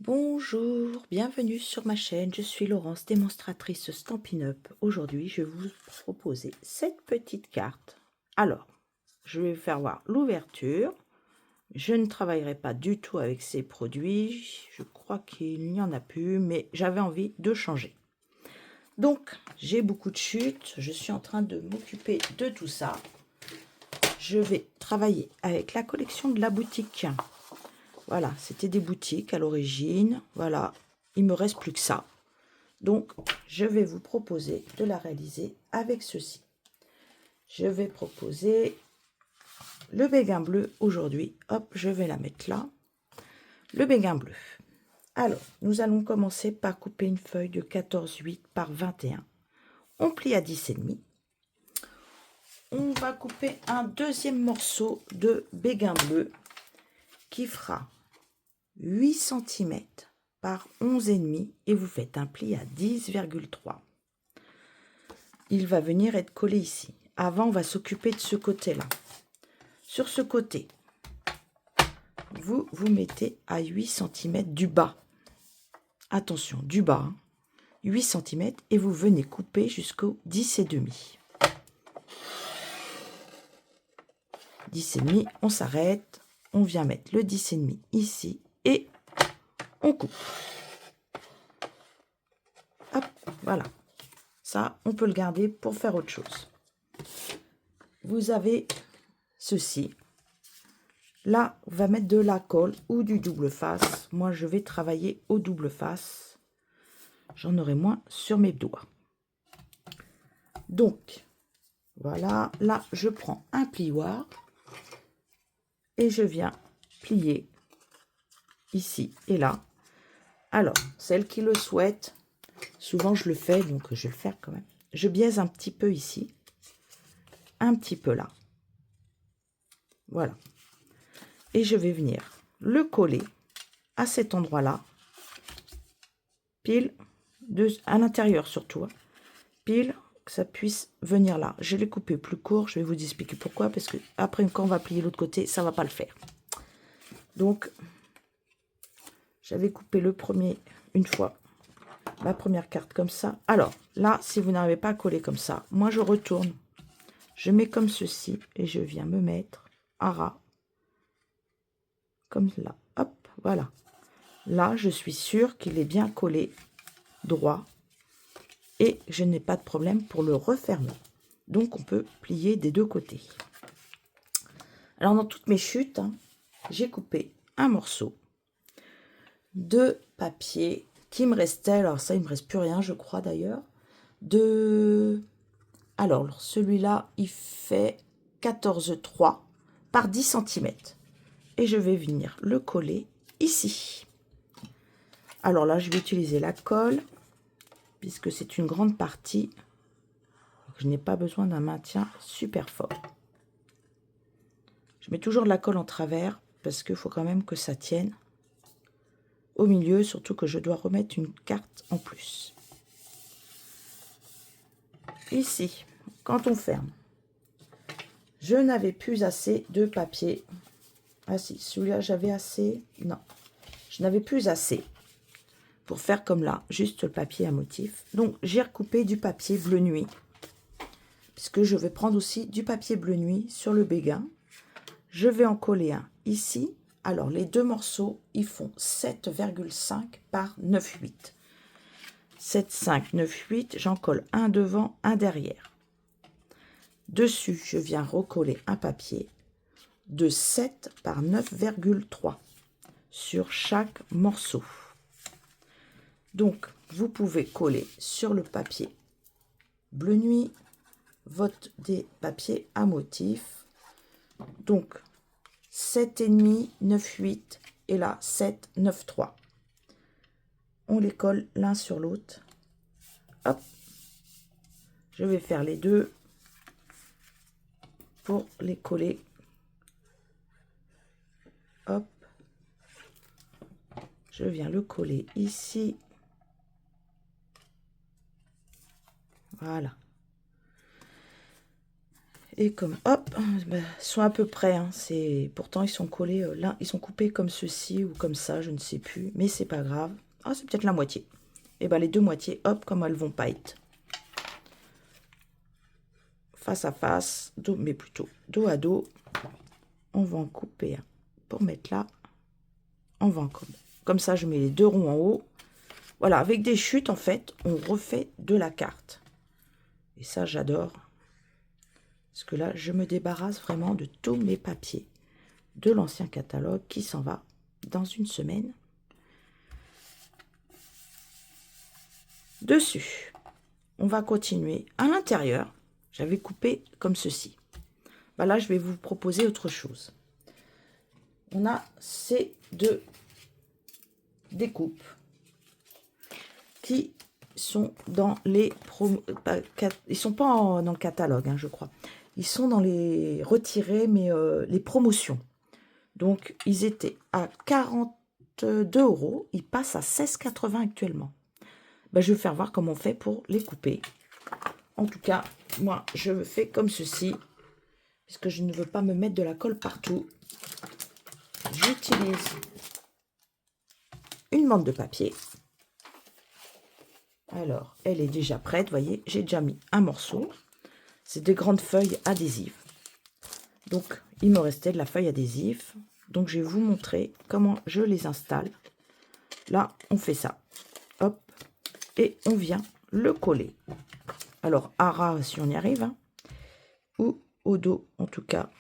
Bonjour, bienvenue sur ma chaîne, je suis Laurence, démonstratrice Stampin' Up. Aujourd'hui, je vais vous proposer cette petite carte. Alors, je vais vous faire voir l'ouverture. Je ne travaillerai pas du tout avec ces produits. Je crois qu'il n'y en a plus, mais j'avais envie de changer. Donc, j'ai beaucoup de chutes. Je suis en train de m'occuper de tout ça. Je vais travailler avec la collection de la boutique. Voilà, c'était des boutiques à l'origine. Voilà, il me reste plus que ça. Donc, je vais vous proposer de la réaliser avec ceci. Je vais proposer le béguin bleu aujourd'hui. Hop, je vais la mettre là. Le béguin bleu. Alors, nous allons commencer par couper une feuille de 14,8 par 21. On plie à 10,5. On va couper un deuxième morceau de béguin bleu qui fera 8 cm par 11,5 et vous faites un pli à 10,3. Il va venir être collé ici. Avant, on va s'occuper de ce côté-là. Sur ce côté, vous mettez à 8 cm du bas. Attention, du bas, hein, 8 cm et vous venez couper jusqu'au 10,5. 10,5, on s'arrête, on vient mettre le 10,5 ici et on coupe. Hop, voilà. Ça, on peut le garder pour faire autre chose. Vous avez ceci. Là, on va mettre de la colle ou du double face. Moi, je vais travailler au double face. J'en aurai moins sur mes doigts. Donc, voilà. Là, je prends un plioir et je viens plier ici et là. Alors, celles qui le souhaitent, souvent je le fais, donc je vais le faire quand même. Je biaise un petit peu ici, un petit peu là. Voilà. Et je vais venir le coller à cet endroit-là, pile, à l'intérieur surtout, hein, pile, que ça puisse venir là. Je l'ai coupé plus court, je vais vous expliquer pourquoi, parce que après, quand on va plier l'autre côté, ça va pas le faire. Donc, j'avais coupé le premier une fois, la première carte comme ça. Alors, là, si vous n'arrivez pas à coller comme ça, moi, je retourne. Je mets comme ceci et je viens me mettre à ras. Comme là. Hop, voilà. Là, je suis sûre qu'il est bien collé droit. Et je n'ai pas de problème pour le refermer. Donc, on peut plier des deux côtés. Alors, dans toutes mes chutes, hein, j'ai coupé un morceau de papier qui me restait. Alors, ça, il ne me reste plus rien, je crois d'ailleurs. Alors, celui-là, il fait 14,3 par 10 cm. Et je vais venir le coller ici. Alors là, je vais utiliser la colle, puisque c'est une grande partie. Je n'ai pas besoin d'un maintien super fort. Je mets toujours de la colle en travers, parce qu'il faut quand même que ça tienne au milieu, surtout que je dois remettre une carte en plus. Ici, quand on ferme, je n'avais plus assez de papier. Ah si, celui-là j'avais assez. Non, je n'avais plus assez pour faire comme là, juste le papier à motif. Donc j'ai recoupé du papier bleu nuit, puisque je vais prendre aussi du papier bleu nuit sur le béguin. Je vais en coller un ici. Alors les deux morceaux, ils font 7,5 par 9,8. 7,5, 9,8, j'en colle un devant, un derrière. Dessus, je viens recoller un papier de 7 par 9,3 sur chaque morceau. Donc, vous pouvez coller sur le papier bleu nuit des papiers à motif. Donc, 7,5, 9,8 et là, 7, 9,3. On les colle l'un sur l'autre. Hop, je vais faire les deux pour les coller. Hop, je viens le coller ici. Voilà. Et comme, hop, ben, ils sont à peu près, hein, pourtant ils sont collés, là, ils sont coupés comme ceci ou comme ça, je ne sais plus, mais c'est pas grave. Ah, c'est peut-être la moitié. Et ben les deux moitiés, hop, comme elles vont pas être face à face, dos, mais plutôt dos à dos, on va en couper un pour mettre là. On va en comme ça, je mets les deux ronds en haut. Voilà, avec des chutes, en fait, on refait de la carte. Et ça, j'adore. Parce que là, je me débarrasse vraiment de tous mes papiers de l'ancien catalogue qui s'en va dans une semaine. Dessus, on va continuer. À l'intérieur, j'avais coupé comme ceci. Ben là, je vais vous proposer autre chose. On a ces deux découpes qui sont dans les ils sont pas dans le catalogue, hein, je crois. Ils sont dans les retirés, mais les promotions. Donc, ils étaient à 42 €. Ils passent à 16,80 actuellement. Ben, je vais faire voir comment on fait pour les couper. En tout cas, moi, je fais comme ceci. Puisque je ne veux pas me mettre de la colle partout. J'utilise une bande de papier. Alors, elle est déjà prête, vous voyez, j'ai déjà mis un morceau. C'est des grandes feuilles adhésives. Donc, il me restait de la feuille adhésive. Donc, je vais vous montrer comment je les installe. Là, on fait ça. Hop. Et on vient le coller. Alors, à ras, si on y arrive. Hein, ou au dos, en tout cas.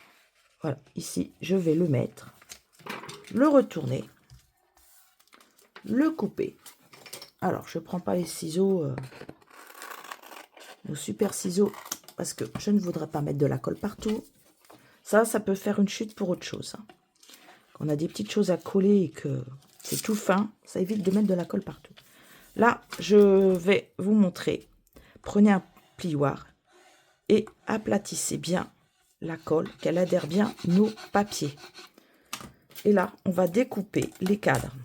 Voilà, ici, je vais le mettre. Le retourner. Le couper. Alors, je ne prends pas les ciseaux, nos super ciseaux, parce que je ne voudrais pas mettre de la colle partout. Ça peut faire une chute pour autre chose. Hein. Quand on a des petites choses à coller et que c'est tout fin, ça évite de mettre de la colle partout. Là, je vais vous montrer. Prenez un plioir et aplatissez bien la colle, qu'elle adhère bien nos papiers. Et là, on va découper les cadres.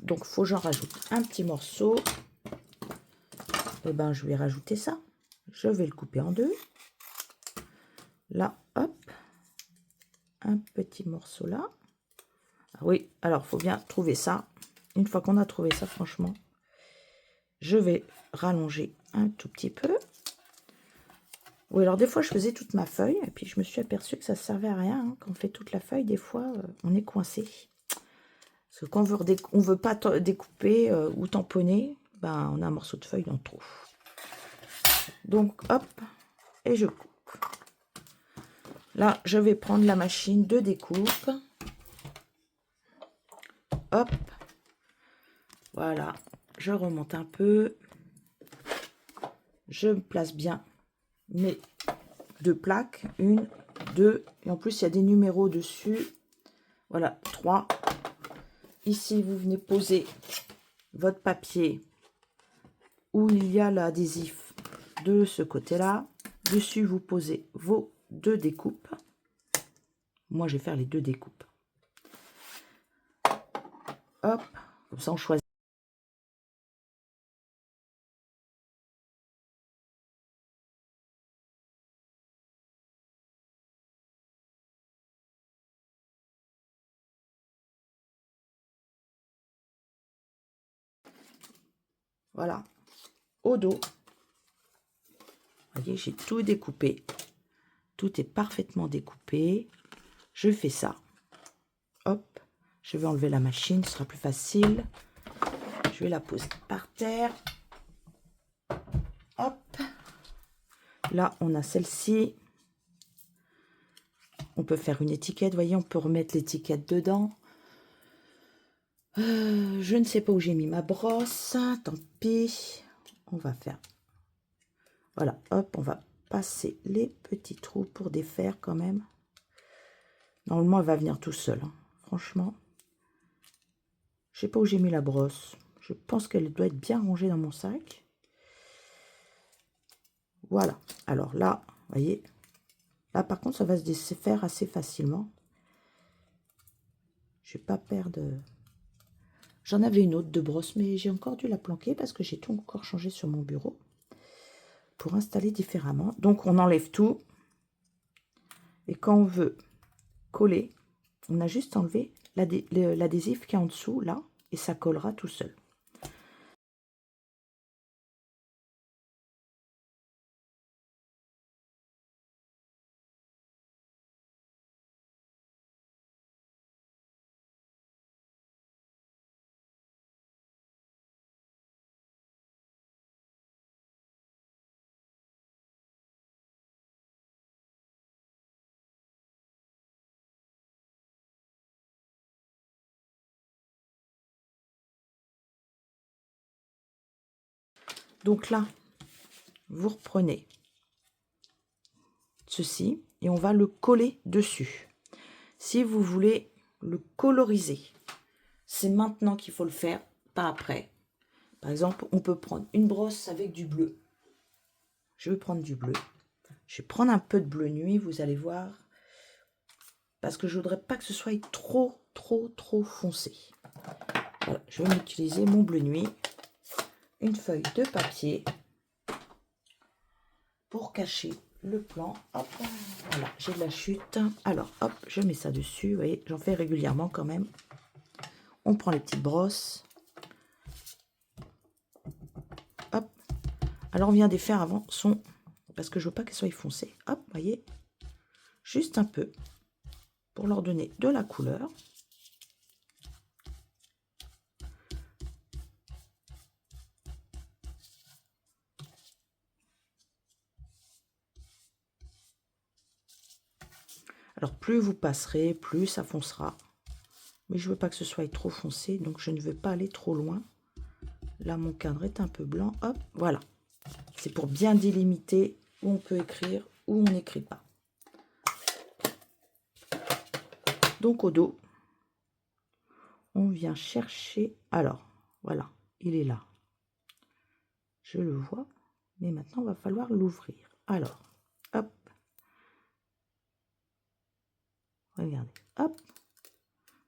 Donc, il faut que j'en rajoute un petit morceau. Et ben, je vais rajouter ça. Je vais le couper en deux. Là, hop. Un petit morceau là. Ah oui, alors, il faut bien trouver ça. Une fois qu'on a trouvé ça, franchement, je vais rallonger un tout petit peu. Oui, alors des fois, je faisais toute ma feuille. Et puis, je me suis aperçue que ça ne servait à rien. Hein. Quand on fait toute la feuille, des fois, on est coincé. Parce que quand on veut pas découper ou tamponner, ben, on a un morceau de feuille dans le trou. Donc, hop, et je coupe. Là, je vais prendre la machine de découpe. Hop. Voilà. Je remonte un peu. Je place bien mes deux plaques. Une, deux. Et en plus, il y a des numéros dessus. Voilà, 3. Ici, vous venez poser votre papier où il y a l'adhésif de ce côté-là. Dessus, vous posez vos deux découpes. Moi, je vais faire les deux découpes. Hop, comme ça, on choisit. Voilà, au dos. Vous voyez, j'ai tout découpé. Tout est parfaitement découpé. Je fais ça. Hop, je vais enlever la machine, ce sera plus facile. Je vais la poser par terre. Hop. Là, on a celle-ci. On peut faire une étiquette, vous voyez, on peut remettre l'étiquette dedans. Je ne sais pas où j'ai mis ma brosse. Tant pis. On va faire... Voilà, hop, on va passer les petits trous pour défaire quand même. Normalement, elle va venir tout seul. Hein. Franchement, je sais pas où j'ai mis la brosse. Je pense qu'elle doit être bien rangée dans mon sac. Voilà. Alors là, vous voyez, là par contre, ça va se défaire assez facilement. Je vais pas perdre... J'en avais une autre de brosse, mais j'ai encore dû la planquer parce que j'ai tout encore changé sur mon bureau pour installer différemment. Donc, on enlève tout. Et quand on veut coller, on a juste enlevé l'adhésif qui est en dessous, là, et ça collera tout seul. Donc là, vous reprenez ceci et on va le coller dessus. Si vous voulez le coloriser, c'est maintenant qu'il faut le faire, pas après. Par exemple, on peut prendre une brosse avec du bleu. Je vais prendre du bleu. Je vais prendre un peu de bleu nuit, vous allez voir. Parce que je voudrais pas que ce soit trop foncé. Voilà, je vais utiliser mon bleu nuit. Une feuille de papier pour cacher le plan. Hop, voilà, j'ai de la chute. Alors, hop, je mets ça dessus. Vous voyez, j'en fais régulièrement quand même. On prend les petites brosses. Hop. Alors, on vient des faire avant son... Parce que je veux pas qu'elles soient foncées. Hop, vous voyez. Juste un peu. Pour leur donner de la couleur. Alors, plus vous passerez, plus ça foncera. Mais je veux pas que ce soit trop foncé, donc je ne veux pas aller trop loin. Là, mon cadre est un peu blanc. Hop, voilà. C'est pour bien délimiter où on peut écrire, où on n'écrit pas. Donc, au dos, on vient chercher... Alors, voilà, il est là. Je le vois, mais maintenant, il va falloir l'ouvrir. Alors, hop. Regardez, hop.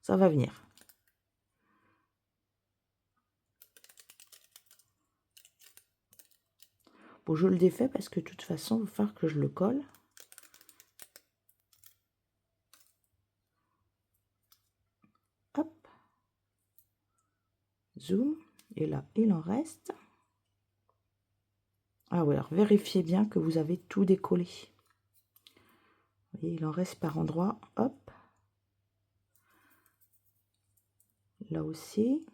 Ça va venir. Bon, je le défais parce que de toute façon, il va falloir que je le colle. Hop. Zoom. Et là, il en reste. Ah ouais, alors vérifiez bien que vous avez tout décollé. Vous voyez, il en reste par endroit. Hop. Là aussi.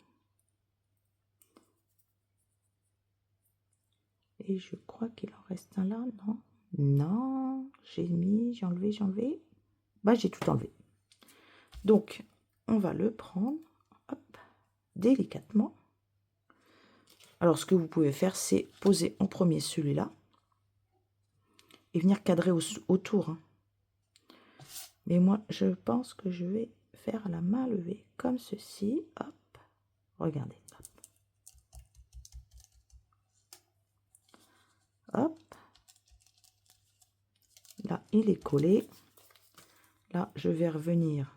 Et je crois qu'il en reste un là, non? Non, j'ai enlevé. Bah, j'ai tout enlevé. Donc, on va le prendre, hop, délicatement. Alors, ce que vous pouvez faire, c'est poser en premier celui-là et venir cadrer autour. Hein. Mais moi, je pense que je vais faire la main levée comme ceci. Hop, regardez. Hop. Là, il est collé. Là, je vais revenir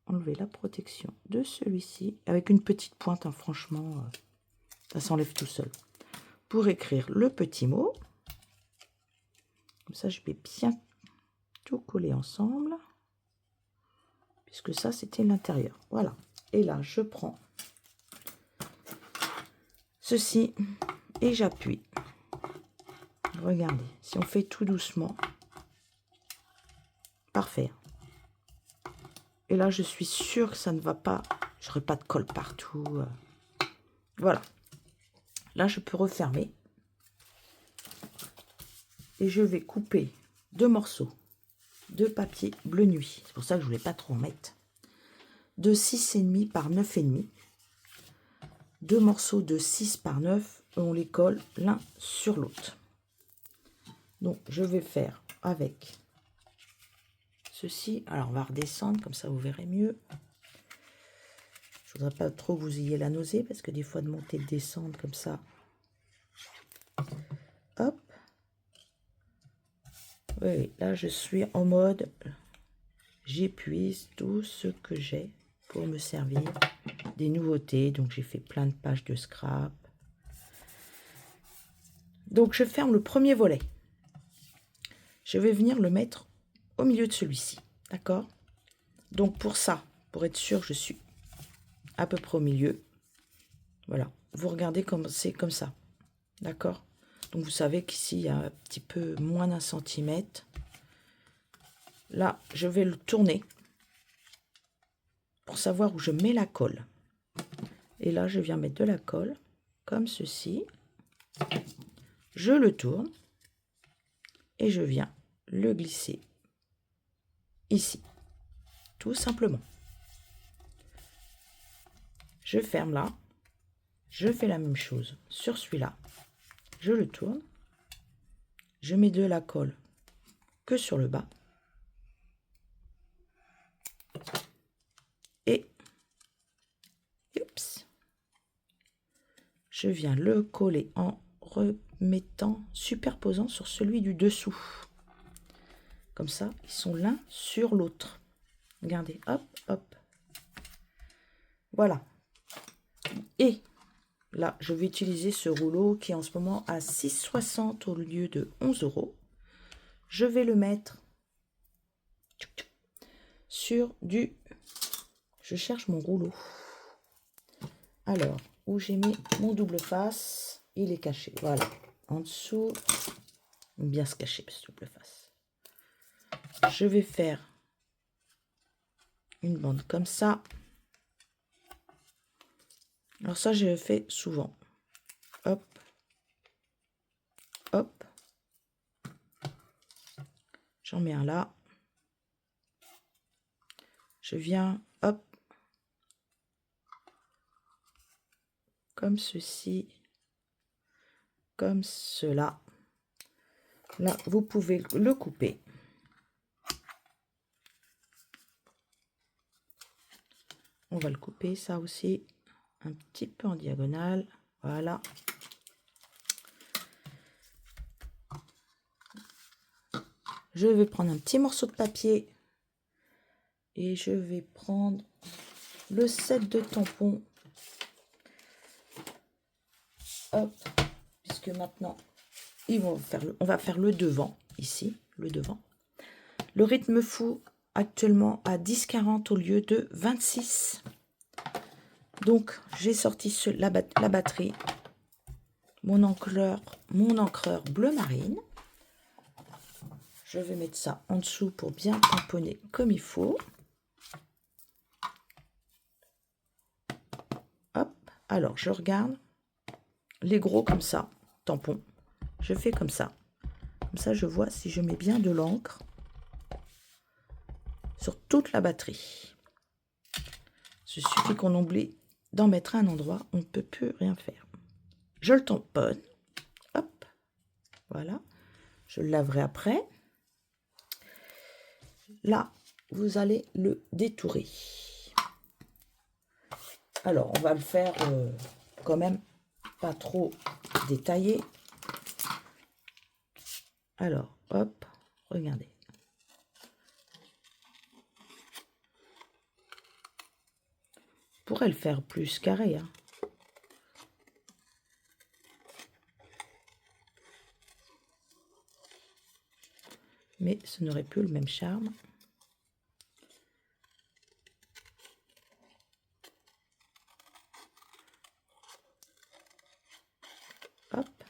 enlever la protection de celui-ci avec une petite pointe, hein, franchement, ça s'enlève tout seul. Pour écrire le petit mot, comme ça, je vais bien tout coller ensemble, puisque ça, c'était l'intérieur. Voilà. Et là, je prends ceci et j'appuie. Regardez, si on fait tout doucement, parfait. Et là, je suis sûre que ça ne va pas, j'aurai pas de colle partout. Voilà. Là, je peux refermer. Et je vais couper 2 morceaux de papier bleu nuit. C'est pour ça que je voulais pas trop en mettre. De 6,5 par 9,5. 2 morceaux de 6 par 9. Et on les colle l'un sur l'autre. Donc, je vais faire avec ceci. Alors, on va redescendre, comme ça vous verrez mieux. Je voudrais pas trop que vous ayez la nausée, parce que des fois, de monter et de descendre comme ça. Hop. Oui, là, je suis en mode, j'épuise tout ce que j'ai pour me servir des nouveautés. Donc, j'ai fait plein de pages de scrap. Donc, je ferme le premier volet. je vais venir le mettre au milieu de celui-ci. D'accord? Donc pour ça, pour être sûr, je suis à peu près au milieu. Voilà. Vous regardez comme c'est comme ça. D'accord? Donc vous savez qu'ici, il y a un petit peu moins d'un centimètre. Là, je vais le tourner pour savoir où je mets la colle. Et là, je viens mettre de la colle, comme ceci. Je le tourne et je viens le glisser ici, tout simplement. Je ferme là, je fais la même chose sur celui-là. Je le tourne, je mets de la colle que sur le bas. Et oups, je viens le coller en remettant, superposant sur celui du dessous. Comme ça, ils sont l'un sur l'autre. Regardez, hop, hop. Voilà. Et là, je vais utiliser ce rouleau qui est en ce moment à 6,60 € au lieu de 11 €. Je vais le mettre sur du... Je cherche mon rouleau. Alors, où j'ai mis mon double face, il est caché. Voilà. En dessous, bien se cacher, ce double face. Je vais faire une bande comme ça. Alors ça, je le fais souvent. Hop. Hop. J'en mets un là. Je viens, hop. Comme ceci. Comme cela. Là, vous pouvez le couper. On va le couper, ça aussi, un petit peu en diagonale. Voilà. Je vais prendre un petit morceau de papier et je vais prendre le set de tampons. Hop, puisque maintenant, on va faire le devant, ici, le devant. Le rythme fou actuellement à 10,40 au lieu de 26. Donc, j'ai sorti la batterie, mon encreur bleu marine. Je vais mettre ça en dessous pour bien tamponner comme il faut. Hop, alors je regarde les gros comme ça, tampons. Je fais comme ça. Comme ça, je vois si je mets bien de l'encre sur toute la batterie. Il suffit qu'on oublie d'en mettre à un endroit, on ne peut plus rien faire. Je le tamponne. Hop, voilà. Je le laverai après. Là, vous allez le détourer. Alors, on va le faire quand même pas trop détaillé. Alors, hop, regardez. On pourrait le faire plus carré, hein. Mais ce n'aurait plus le même charme. Hop.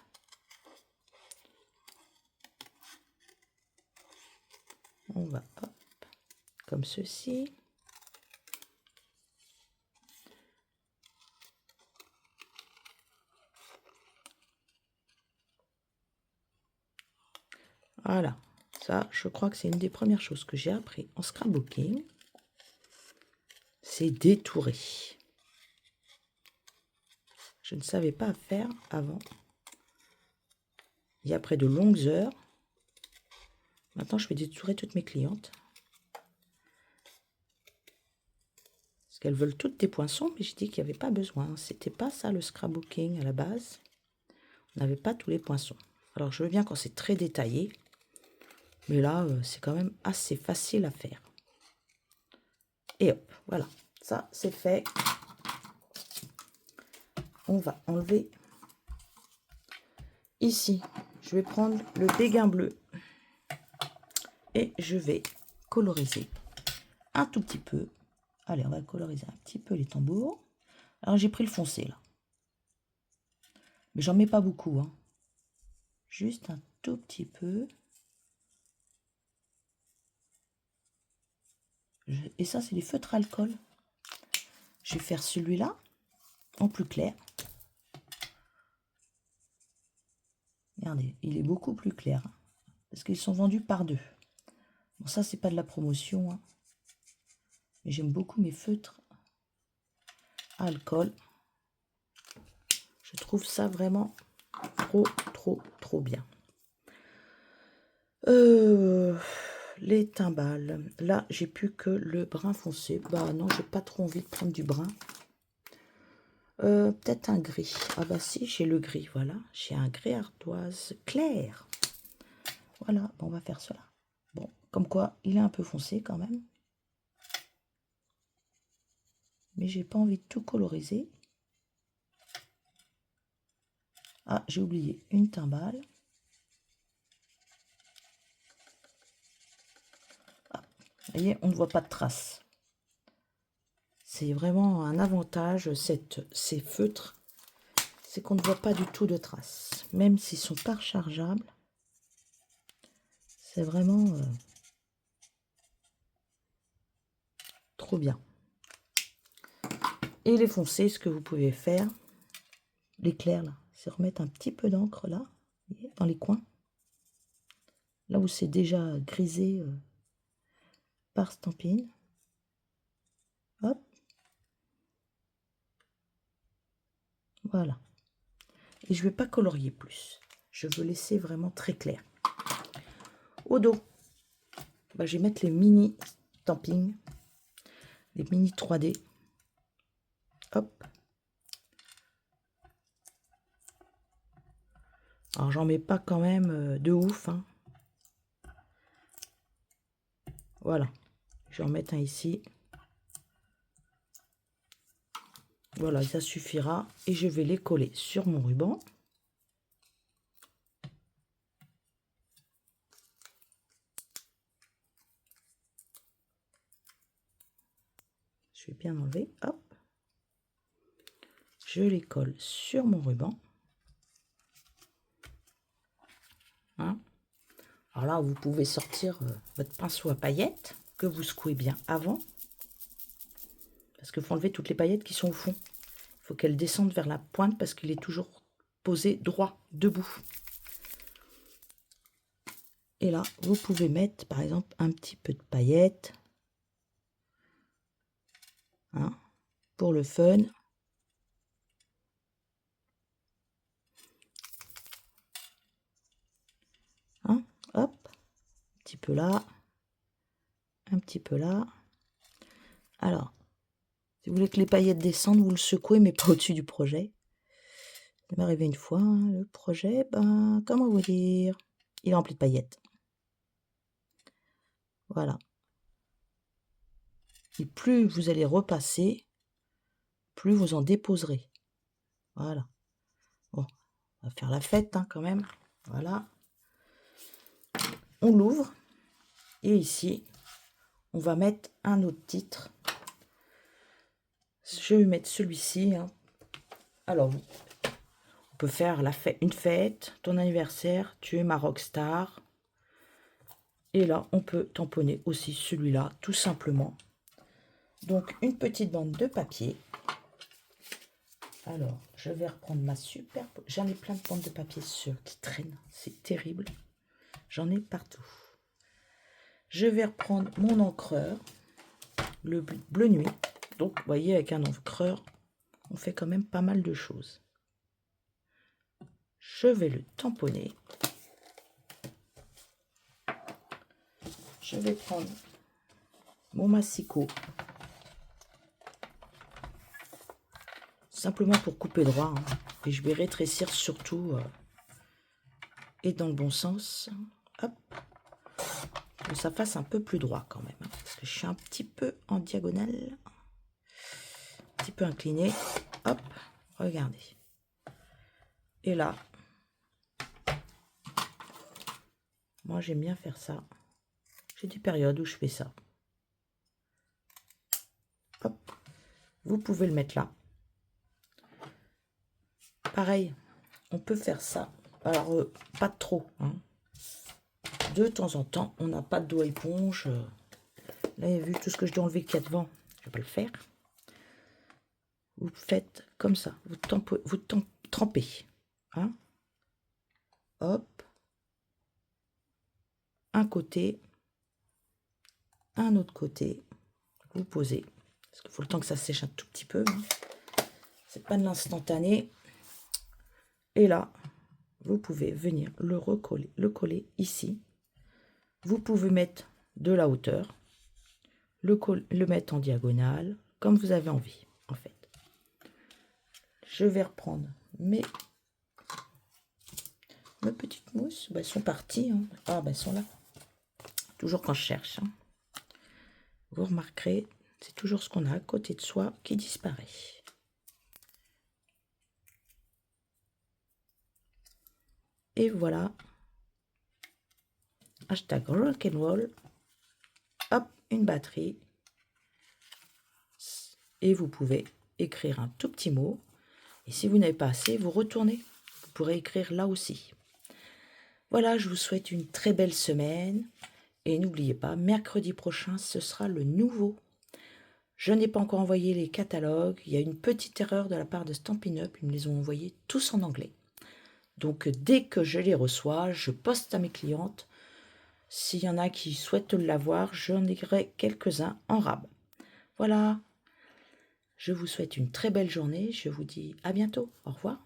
On va, hop, comme ceci. Voilà. Ça, je crois que c'est une des premières choses que j'ai appris en scrapbooking. C'est détourer. Je ne savais pas faire avant. Et après de longues heures, maintenant je vais détourer toutes mes clientes. Parce qu'elles veulent toutes des poinçons, mais j'ai dit qu'il n'y avait pas besoin. C'était pas ça le scrapbooking à la base. On n'avait pas tous les poinçons. Alors je veux bien quand c'est très détaillé. Mais là, c'est quand même assez facile à faire. Et hop, voilà. Ça, c'est fait. On va enlever. Ici, je vais prendre le béguin bleu. Et je vais coloriser un tout petit peu. Allez, on va coloriser un petit peu les tambours. Alors, j'ai pris le foncé, là. Mais j'en mets pas beaucoup, hein. Juste un tout petit peu. Et ça, c'est les feutres alcool. Je vais faire celui-là en plus clair. Regardez, il est beaucoup plus clair. Hein, parce qu'ils sont vendus par deux. Bon, ça, c'est pas de la promotion. Hein, mais j'aime beaucoup mes feutres à alcool. Je trouve ça vraiment trop bien. Les timbales. Là, j'ai plus que le brun foncé. Bah non, j'ai pas trop envie de prendre du brun. Peut-être un gris. Ah bah si, j'ai le gris, voilà. J'ai un gris ardoise clair. Voilà, bon, on va faire cela. Bon, comme quoi, il est un peu foncé quand même. Mais j'ai pas envie de tout coloriser. Ah, j'ai oublié une timbale. Ah, vous voyez, on ne voit pas de traces. C'est vraiment un avantage, ces feutres, c'est qu'on ne voit pas du tout de traces. Même s'ils sont pas rechargeables, c'est vraiment trop bien. Et les foncés, ce que vous pouvez faire, les clairs là, c'est remettre un petit peu d'encre là, dans les coins. Là où c'est déjà grisé par Stampin'. Hop. Voilà. Et je ne vais pas colorier plus. Je veux laisser vraiment très clair. Au dos, bah, je vais mettre les mini Stampin', les mini 3D. Hop. Alors, j'en mets pas quand même de ouf. Hein. Voilà. Je vais en mettre un ici. Voilà, ça suffira. Et je vais les coller sur mon ruban. Je vais bien enlever. Hop. Je les colle sur mon ruban. Hein. Alors là, vous pouvez sortir votre pinceau à paillettes que vous secouez bien avant. Parce qu'il faut enlever toutes les paillettes qui sont au fond. Il faut qu'elles descendent vers la pointe parce qu'il est toujours posé droit, debout. Et là, vous pouvez mettre, par exemple, un petit peu de paillettes. Hein, pour le fun. Hein, hop. Un petit peu là. Un petit peu là. Alors, si vous voulez que les paillettes descendent, vous le secouez, mais pas au-dessus du projet. Ça m'est arrivé une fois, hein, le projet, ben, comment vous dire, il est rempli de paillettes. Voilà. Et plus vous allez repasser, plus vous en déposerez. Voilà. Bon, on va faire la fête hein, quand même. Voilà. On l'ouvre. Et ici, on va mettre un autre titre. Je vais mettre celui-ci. Hein. Alors, on peut faire une fête, ton anniversaire, tu es ma rockstar. Et là, on peut tamponner aussi celui-là, tout simplement. Donc, une petite bande de papier. Alors, je vais reprendre ma super... J'en ai plein de bandes de papier qui traînent. C'est terrible. J'en ai partout. Je vais reprendre mon encreur, le bleu nuit. Donc, vous voyez, avec un encreur, on fait quand même pas mal de choses. Je vais le tamponner. Je vais prendre mon massicot. Simplement pour couper droit. Hein. Et je vais rétrécir surtout et dans le bon sens. Hop. Que ça fasse un peu plus droit quand même. Hein, parce que je suis un petit peu en diagonale. Un petit peu incliné. Hop. Regardez. Et là. Moi j'aime bien faire ça. J'ai des périodes où je fais ça. Hop. Vous pouvez le mettre là. Pareil, on peut faire ça. Alors, pas trop. Hein. De temps en temps, on n'a pas de doigt éponge. Là, vu tout ce que je dois enlever qu'il y a devant, je ne vais pas le faire. Vous faites comme ça. Vous trempez. Hein. Hop. Un côté. Un autre côté. Vous posez. Parce qu'il faut le temps que ça sèche un tout petit peu. Hein. C'est pas de l'instantané. Et là, vous pouvez venir le coller ici. Vous pouvez mettre de la hauteur, le mettre en diagonale, comme vous avez envie, en fait. Je vais reprendre mes petites mousses. Ben, elles sont parties. Hein. Ah, ben, elles sont là. Toujours quand je cherche. Hein. Vous remarquerez, c'est toujours ce qu'on a à côté de soi qui disparaît. Et voilà. Hashtag rock'n'roll. Hop, une batterie. Et vous pouvez écrire un tout petit mot. Et si vous n'avez pas assez, vous retournez. Vous pourrez écrire là aussi. Voilà, je vous souhaite une très belle semaine. Et n'oubliez pas, mercredi prochain, ce sera le nouveau. Je n'ai pas encore envoyé les catalogues. Il y a une petite erreur de la part de Stampin' Up. Ils me les ont envoyés tous en anglais. Donc, dès que je les reçois, je poste à mes clientes. S'il y en a qui souhaitent l'avoir, j'en ai quelques-uns en rab. Voilà. Je vous souhaite une très belle journée. Je vous dis à bientôt. Au revoir.